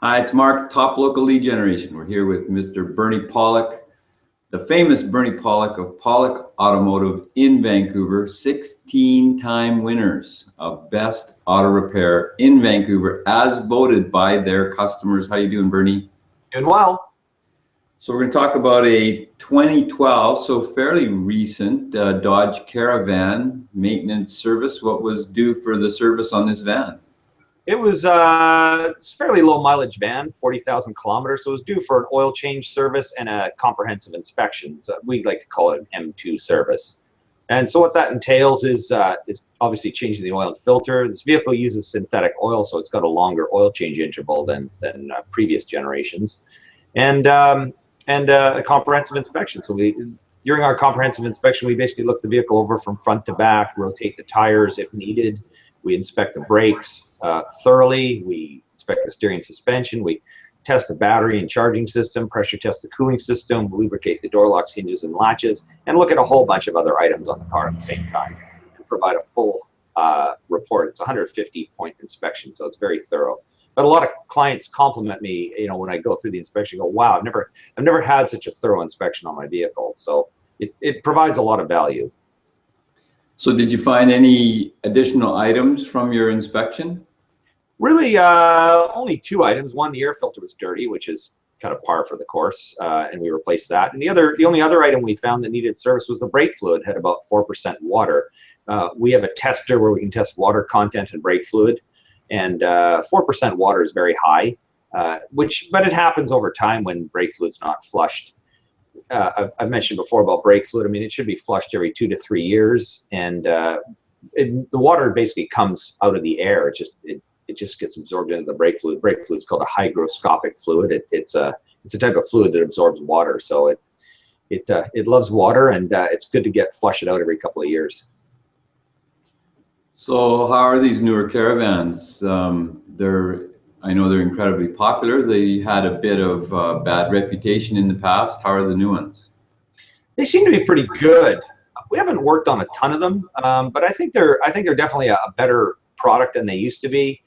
Hi, it's Mark, top local lead generation. We're here with Mr. Bernie Pollock, the famous Bernie Pollock of Pollock Automotive in Vancouver, 16-time winners of Best Auto Repair in Vancouver as voted by their customers. How you doing, Bernie? Doing well. So we're going to talk about a 2012, so fairly recent Dodge Caravan maintenance service. What was due for the service on this van? It was it's a fairly low mileage van, 40,000 kilometers, so it was due for an oil change service and a comprehensive inspection. So we like to call it an M2 service. And so what that entails is obviously changing the oil and filter. This vehicle uses synthetic oil, so it's got a longer oil change interval than previous generations, and a comprehensive inspection. So during our comprehensive inspection, we basically look the vehicle over from front to back, rotate the tires if needed. We inspect the brakes thoroughly. We inspect the steering and suspension. We test the battery and charging system, pressure test the cooling system, lubricate the door locks, hinges, and latches, and look at a whole bunch of other items on the car at the same time and provide a full report. It's a 150-point inspection, so it's very thorough. But a lot of clients compliment me, when I go through the inspection, go, "Wow, I've never had such a thorough inspection on my vehicle." So it provides a lot of value. So did you find any additional items from your inspection? Really, only two items. One, the air filter was dirty, which is kind of par for the course, and we replaced that. And the only other item we found that needed service was the brake fluid. Had about 4% water. We have a tester where we can test water content and brake fluid, and 4% water is very high, but it happens over time when brake fluid's not flushed. I've mentioned before about brake fluid. I mean, it should be flushed every 2 to 3 years, and the water basically comes out of the air. It just gets absorbed into the brake fluid. Brake fluid is called a hygroscopic fluid. It's a type of fluid that absorbs water, so it loves water, and it's good to flush it out every couple of years. So how are these newer Caravans? I know they're incredibly popular. They had a bit of bad reputation in the past. How are the new ones? They seem to be pretty good. We haven't worked on a ton of them, but I think they're definitely a better product than they used to be.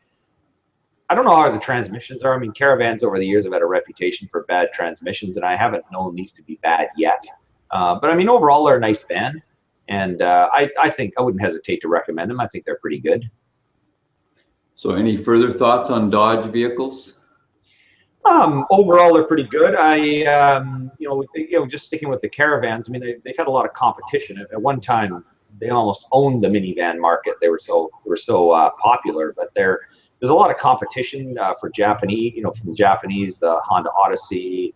I don't know how the transmissions are. I mean, Caravans over the years have had a reputation for bad transmissions, and I haven't known these to be bad yet. But I mean, overall, they're a nice van, and I think I wouldn't hesitate to recommend them. I think they're pretty good. So any further thoughts on Dodge vehicles? Overall, they're pretty good. Just sticking with the Caravans, I mean, they've had a lot of competition. At one time, they almost owned the minivan market. They were so popular, but there's a lot of competition for Japanese, from the Japanese, the Honda Odyssey,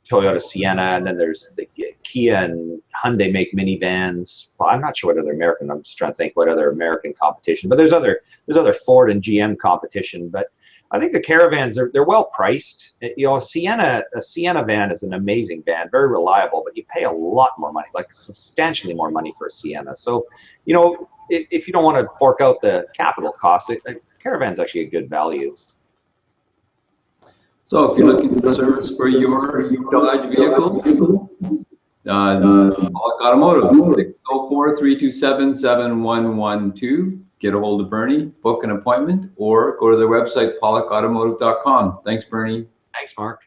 Toyota Sienna, and then there's the Kia and Hyundai make minivans. Well, I'm not sure what other American. I'm just trying to think what other American competition. But there's other Ford and GM competition. But I think the Caravans they're well priced. A Sienna van is an amazing van, very reliable, but you pay a lot more money, like substantially more money for a Sienna. So, if you don't want to fork out the capital cost, Caravan's actually a good value. So if you're looking for service for your Dodge vehicle, Pollock Automotive, 604-327-7112. Get a hold of Bernie, book an appointment, or go to their website, pollockautomotive.com. Thanks, Bernie. Thanks, Mark.